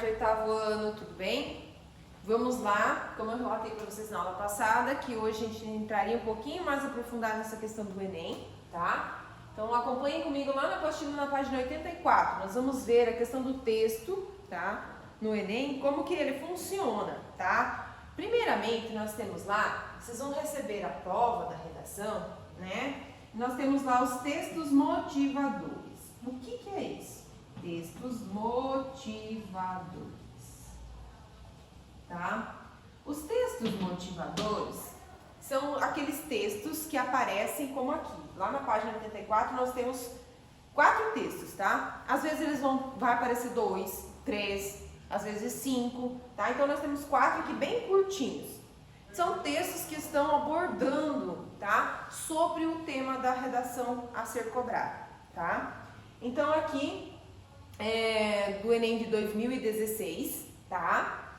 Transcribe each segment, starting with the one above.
tarde, oitavo ano, tudo bem? Vamos lá, como eu relatei para vocês na aula passada, que hoje a gente entraria um pouquinho mais aprofundado nessa questão do Enem, tá? Então acompanhem comigo lá na apostila na página 84, nós vamos ver a questão do texto, tá? No Enem, como que ele funciona, tá? Primeiramente, nós temos lá, vocês vão receber a prova da redação, né? Nós temos lá os textos motivadores. O que é isso? Textos motivadores, tá? Os textos motivadores são aqueles textos que aparecem como aqui. Lá na página 84 nós temos 4 textos, tá? Às vezes vai aparecer 2, 3, às vezes 5, tá? Então nós temos 4 aqui bem curtinhos. São textos que estão abordando, tá? Sobre o tema da redação a ser cobrada, tá? Então aqui do Enem de 2016, tá?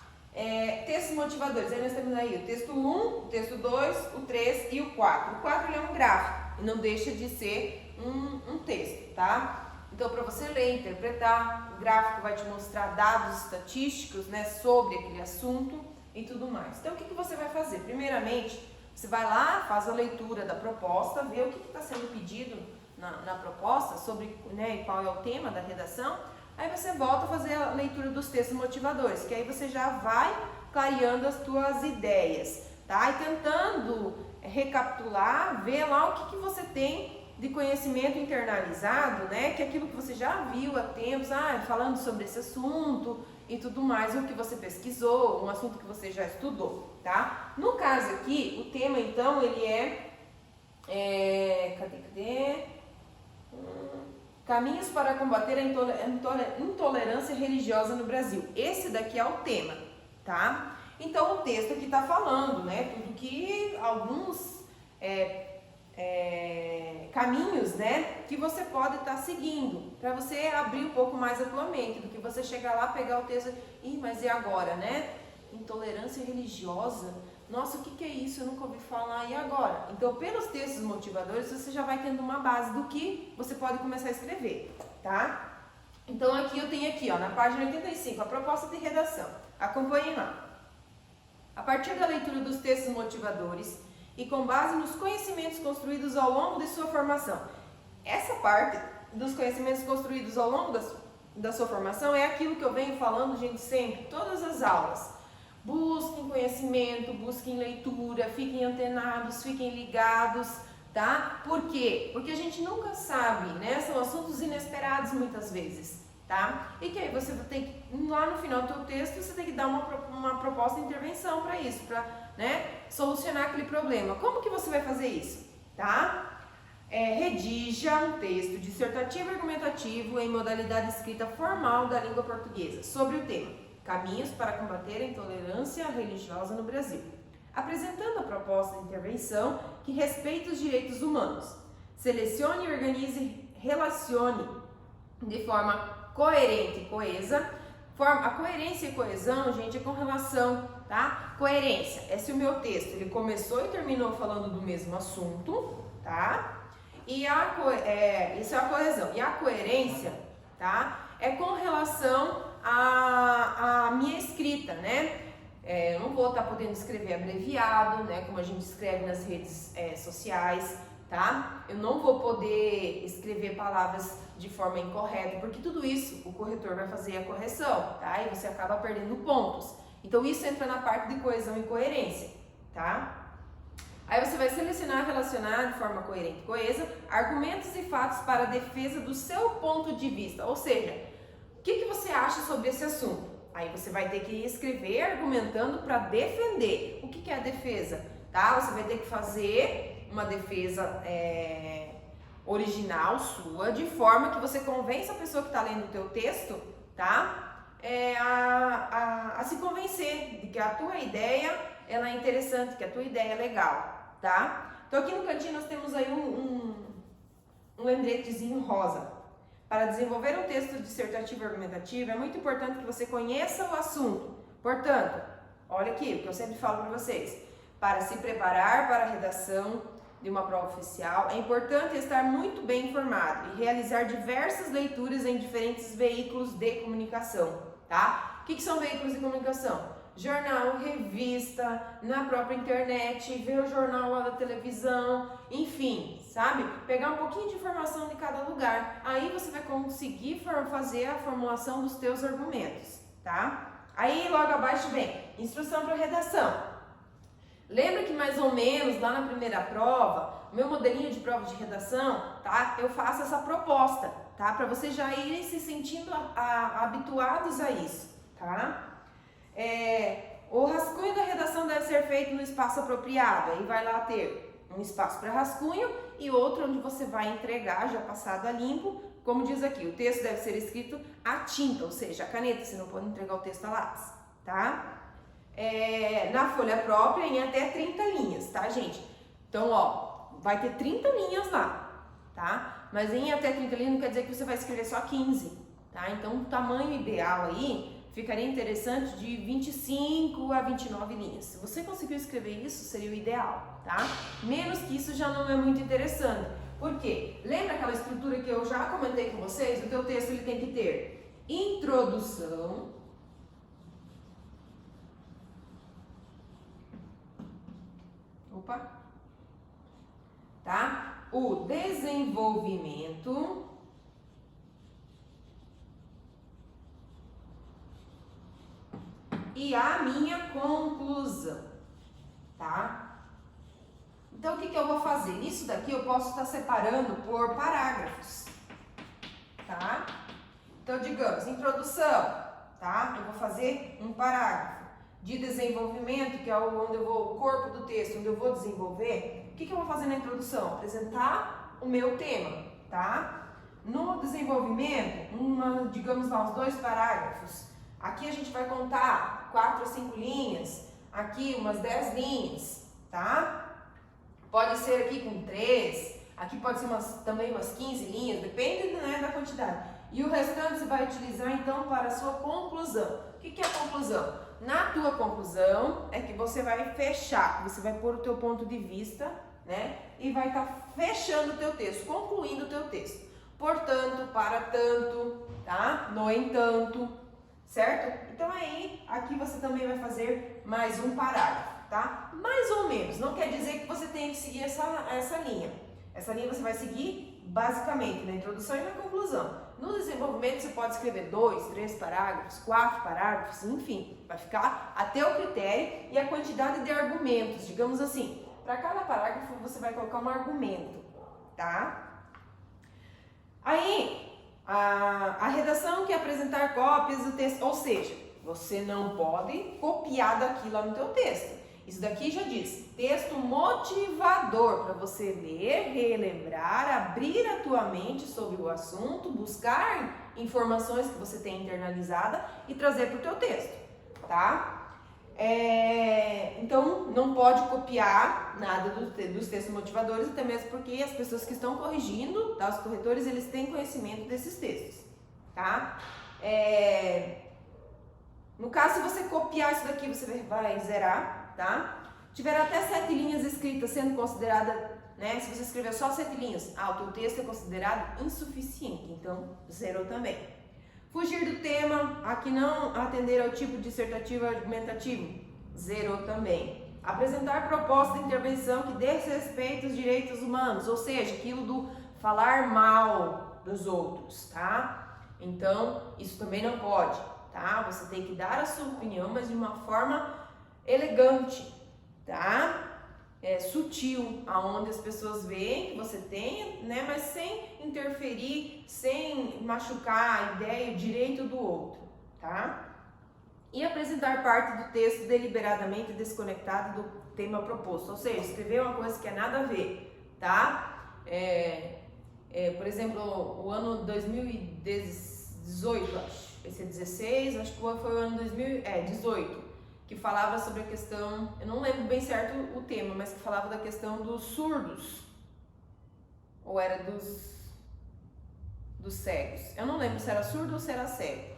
Textos motivadores, aí nós temos aí o texto 1, o texto 2, o 3 e o 4. O 4 ele é um gráfico e não deixa de ser um texto, tá? Então, para você ler, interpretar, o gráfico vai te mostrar dados estatísticos, né, sobre aquele assunto e tudo mais. Então, o que você vai fazer? Primeiramente, você vai lá, faz a leitura da proposta, vê o que está sendo pedido na proposta, sobre, né, qual é o tema da redação. Aí você volta a fazer a leitura dos textos motivadores, que aí você já vai clareando as tuas ideias, tá? E tentando recapitular, ver lá o que você tem de conhecimento internalizado, né? Que é aquilo que você já viu há tempos, falando sobre esse assunto e tudo mais, o que você pesquisou, um assunto que você já estudou, tá? No caso aqui, o tema então, ele cadê? Caminhos para combater a intolerância religiosa no Brasil. Esse daqui é o tema, tá? Então o texto aqui está falando, né? Tudo que alguns caminhos, né? Que você pode estar seguindo para você abrir um pouco mais a tua mente, do que você chegar lá, pegar o texto mas e agora, né? Intolerância religiosa. Nossa, o que é isso? Eu nunca ouvi falar, e agora? Então, pelos textos motivadores, você já vai tendo uma base do que você pode começar a escrever, tá? Então, aqui eu tenho aqui, ó, na página 85, a proposta de redação. Acompanhem lá. A partir da leitura dos textos motivadores e com base nos conhecimentos construídos ao longo de sua formação. Essa parte dos conhecimentos construídos ao longo da sua formação é aquilo que eu venho falando, gente, sempre, todas as aulas. Busquem conhecimento, busquem leitura, fiquem antenados, fiquem ligados, tá? Por quê? Porque a gente nunca sabe, né? São assuntos inesperados muitas vezes, tá? E que aí você vai ter que, lá no final do teu texto, você tem que dar uma proposta de intervenção para isso, para, né, solucionar aquele problema. Como que você vai fazer isso, tá? Redija um texto dissertativo e argumentativo em modalidade escrita formal da língua portuguesa sobre o tema Caminhos para combater a intolerância religiosa no Brasil, apresentando a proposta de intervenção que respeita os direitos humanos. Selecione, organize, relacione de forma coerente e coesa. A coerência e coesão, gente, é com relação, tá? Coerência é se o meu texto ele começou e terminou falando do mesmo assunto, tá? E isso é a coesão. E a coerência, tá? É com relação a minha escrita, né? Eu não vou estar podendo escrever abreviado, né? Como a gente escreve nas redes sociais, tá? Eu não vou poder escrever palavras de forma incorreta, porque tudo isso o corretor vai fazer a correção, tá? E você acaba perdendo pontos. Então isso entra na parte de coesão e coerência, tá? Aí você vai selecionar e relacionar de forma coerente e coesa argumentos e fatos para a defesa do seu ponto de vista, ou seja, o que você acha sobre esse assunto? Aí você vai ter que escrever argumentando para defender. O que é a defesa? Tá? Você vai ter que fazer uma defesa original sua, de forma que você convença a pessoa que está lendo o teu texto, tá? A se convencer de que a tua ideia ela é interessante, que a tua ideia é legal, tá? Então aqui no cantinho nós temos aí um lembretezinho rosa. Para desenvolver um texto dissertativo e argumentativo, é muito importante que você conheça o assunto. Portanto, olha aqui o que eu sempre falo para vocês. Para se preparar para a redação de uma prova oficial, é importante estar muito bem informado e realizar diversas leituras em diferentes veículos de comunicação, tá? O que são veículos de comunicação? Jornal, revista, na própria internet, ver o jornal lá da televisão, enfim, sabe? Pegar um pouquinho de informação de cada lugar. Aí você vai conseguir fazer a formulação dos teus argumentos, tá? Aí logo abaixo vem instrução para redação. Lembra que mais ou menos lá na primeira prova, meu modelinho de prova de redação, tá? Eu faço essa proposta, tá? Para vocês já irem se sentindo habituados a isso, tá? O rascunho da redação deve ser feito no espaço apropriado. Aí vai lá ter um espaço para rascunho e outro onde você vai entregar já passado a limpo. Como diz aqui, o texto deve ser escrito a tinta, ou seja, a caneta, você não pode entregar o texto a lápis, tá? Na folha própria em até 30 linhas, tá, gente? Então, ó, vai ter 30 linhas lá, tá? Mas em até 30 linhas não quer dizer que você vai escrever só 15, tá? Então, o tamanho ideal aí ficaria interessante de 25 a 29 linhas. Se você conseguiu escrever isso, seria o ideal, tá? Menos que isso já não é muito interessante. Por quê? Lembra aquela estrutura que eu já comentei com vocês? O teu texto ele tem que ter introdução, tá? O desenvolvimento e a minha conclusão, tá? Então, o que eu vou fazer? Nisso daqui eu posso estar separando por parágrafos, tá? Então, digamos, introdução, tá? Eu vou fazer um parágrafo. De desenvolvimento, que é onde eu vou, o corpo do texto, onde eu vou desenvolver. O que eu vou fazer na introdução? Apresentar o meu tema, tá? No desenvolvimento, digamos lá, uns 2 parágrafos. Aqui a gente vai contar 4 a 5 linhas, aqui umas 10 linhas, tá? Pode ser aqui com 3, aqui pode ser também umas 15 linhas, depende, né, da quantidade. E o restante você vai utilizar então para a sua conclusão. O que é a conclusão? Na tua conclusão é que você vai fechar, você vai pôr o teu ponto de vista, né? E vai estar fechando o teu texto, concluindo o teu texto. Portanto, para tanto, tá? No entanto, certo? Então aí, aqui você também vai fazer mais um parágrafo, tá? Mais ou menos, não quer dizer que você tem que seguir essa linha. Essa linha você vai seguir basicamente na introdução e na conclusão. No desenvolvimento você pode escrever 2, 3 parágrafos, 4 parágrafos, enfim, vai ficar a teu critério e a quantidade de argumentos, digamos assim. Para cada parágrafo você vai colocar um argumento, tá? Aí, a redação que é apresentar cópias do texto, ou seja, você não pode copiar daqui lá no teu texto. Isso daqui já diz, texto motivador para você ler, relembrar, abrir a tua mente sobre o assunto, buscar informações que você tem internalizada e trazer para o teu texto, tá? Então, não pode copiar nada dos textos motivadores, até mesmo porque as pessoas que estão corrigindo, tá? Os corretores, eles têm conhecimento desses textos, tá? No caso, se você copiar isso daqui, você vai zerar, tá? Tiver até 7 linhas escritas sendo considerada, né? Se você escrever só 7 linhas, o teu texto é considerado insuficiente, então zerou também. Fugir do tema, aqui não atender ao tipo dissertativo argumentativo, zerou também. Apresentar proposta de intervenção que desrespeita os direitos humanos, ou seja, aquilo do falar mal dos outros, tá? Então, isso também não pode, tá? Você tem que dar a sua opinião, mas de uma forma elegante, tá? Sutil, aonde as pessoas veem que você tem, né? Mas sem interferir, sem machucar a ideia e o direito do outro, tá? E apresentar parte do texto deliberadamente desconectado do tema proposto, ou seja, escrever uma coisa que é nada a ver, tá? Por exemplo, o ano 2018, acho, esse é 16, acho que foi o ano 2018. Que falava sobre a questão, eu não lembro bem certo o tema, mas que falava da questão dos surdos, ou era dos cegos, eu não lembro se era surdo ou se era cego,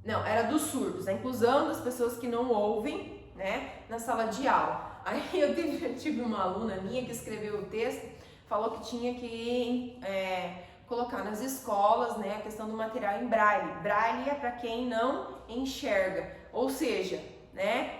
não, era dos surdos, a inclusão das pessoas que não ouvem, né, na sala de aula. Aí eu tive uma aluna minha que escreveu o texto, falou que tinha que colocar nas escolas, né, a questão do material em braille. Braille é para quem não enxerga, ou seja, né,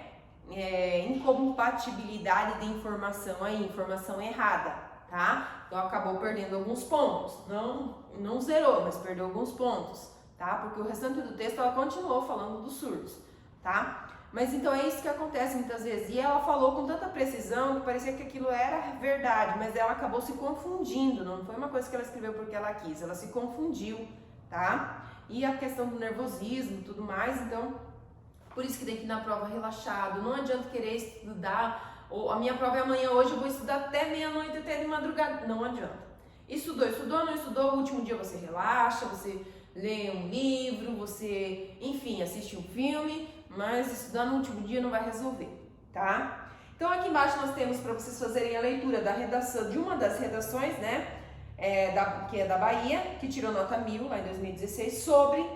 incompatibilidade de informação aí, informação errada, tá? Então acabou perdendo alguns pontos, não zerou, mas perdeu alguns pontos, tá? Porque o restante do texto ela continuou falando dos surdos, tá? Mas então é isso que acontece muitas vezes. E ela falou com tanta precisão que parecia que aquilo era verdade, mas ela acabou se confundindo. Não foi uma coisa que ela escreveu porque ela quis, ela se confundiu, tá? E a questão do nervosismo e tudo mais, então, por isso que tem que ir na prova relaxado. Não adianta querer estudar, ou a minha prova é amanhã, hoje eu vou estudar até meia-noite, até de madrugada. Não adianta. Estudou, não estudou, o último dia você relaxa, você lê um livro, você, enfim, assiste um filme, mas estudar no último dia não vai resolver, tá? Então aqui embaixo nós temos para vocês fazerem a leitura da redação, de uma das redações, né, que é da Bahia, que tirou nota 1000 lá em 2016, sobre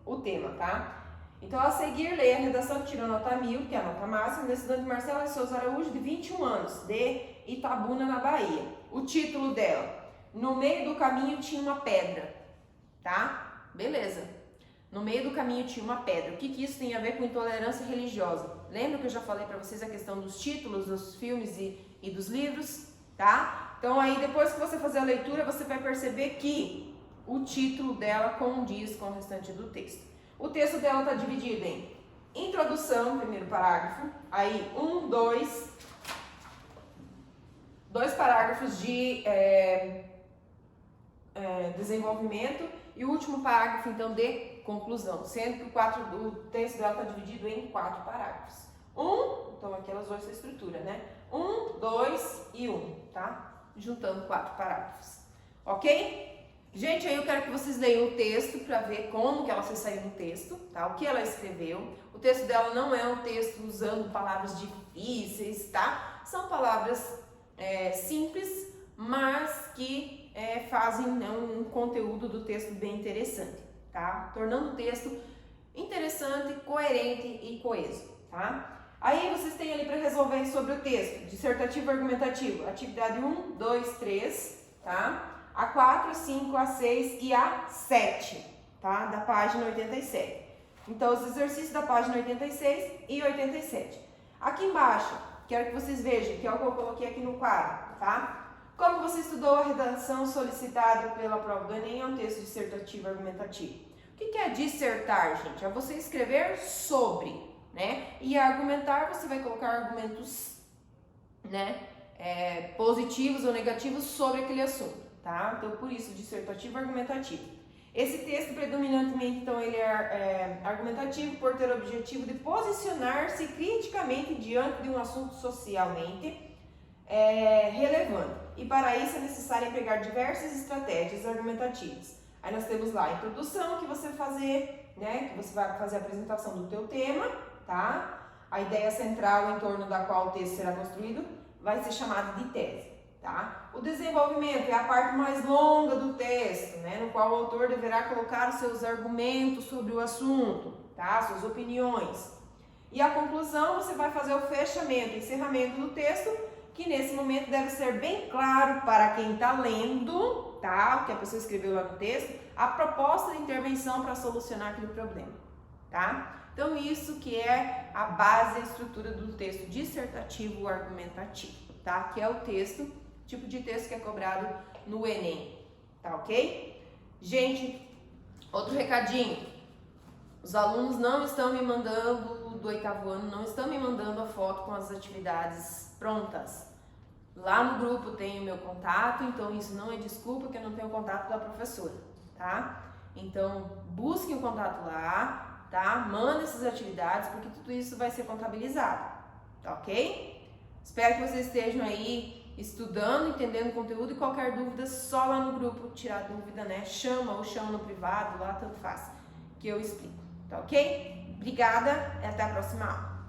o tema, tá? Então a seguir, leia a redação que tirou nota 1000, que é a nota máxima, da estudante Marcela Souza Araújo, de 21 anos, de Itabuna, na Bahia. O título dela: No meio do caminho tinha uma pedra, tá? Beleza. No meio do caminho tinha uma pedra. O que isso tem a ver com intolerância religiosa? Lembra que eu já falei para vocês a questão dos títulos dos filmes e dos livros, tá? Então aí depois que você fazer a leitura, você vai perceber que o título dela condiz com o restante do texto. O texto dela está dividido em introdução, primeiro parágrafo, aí dois parágrafos de desenvolvimento e o último parágrafo, então, de conclusão, sendo que o texto dela está dividido em 4 parágrafos. Então aqui elas usam essa estrutura, né? 1, 2 e 1, tá? Juntando 4 parágrafos, ok? Gente, aí eu quero que vocês leiam o texto para ver como que ela se saiu no texto, tá? O que ela escreveu. O texto dela não é um texto usando palavras difíceis, tá? São palavras simples, mas que fazem, né, um conteúdo do texto bem interessante, tá? Tornando o texto interessante, coerente e coeso, tá? Aí vocês têm ali para resolver sobre o texto, dissertativo argumentativo, atividade 1, 2, 3, tá? A 4, 5, a 6 e a 7, tá? Da página 87. Então, os exercícios da página 86 e 87. Aqui embaixo, quero que vocês vejam, que é o que eu coloquei aqui no quadro, tá? Como você estudou a redação solicitada pela prova do Enem, é um texto dissertativo argumentativo. O que é dissertar, gente? É você escrever sobre, né? E argumentar, você vai colocar argumentos, né, positivos ou negativos sobre aquele assunto, tá? Então, por isso, dissertativo argumentativo. Esse texto, predominantemente, então, ele é argumentativo por ter o objetivo de posicionar-se criticamente diante de um assunto socialmente relevante. E para isso é necessário empregar diversas estratégias argumentativas. Aí nós temos lá a introdução que você fazer, né? Que você vai fazer a apresentação do teu tema, tá? A ideia central em torno da qual o texto será construído vai ser chamada de tese, tá? O desenvolvimento é a parte mais longa do texto, né? No qual o autor deverá colocar os seus argumentos sobre o assunto, tá? Suas opiniões. E a conclusão, você vai fazer o fechamento, encerramento do texto, que nesse momento deve ser bem claro para quem está lendo, tá? O que a pessoa escreveu lá no texto, a proposta de intervenção para solucionar aquele problema, tá? Então isso que é a base, a estrutura do texto dissertativo argumentativo, tá? Que é o texto, tipo de texto que é cobrado no Enem, tá ok? Gente, outro recadinho, os alunos não estão me mandando, do 8º ano, não estão me mandando a foto com as atividades prontas. Lá no grupo tem o meu contato, então isso não é desculpa que eu não tenho o contato da professora, tá? Então, busquem o contato lá, tá? Mandem essas atividades, porque tudo isso vai ser contabilizado, tá ok? Espero que vocês estejam aí estudando, entendendo o conteúdo, e qualquer dúvida, só lá no grupo tirar dúvida, né? Chama no privado, lá tanto faz, que eu explico, tá ok? Obrigada e até a próxima aula.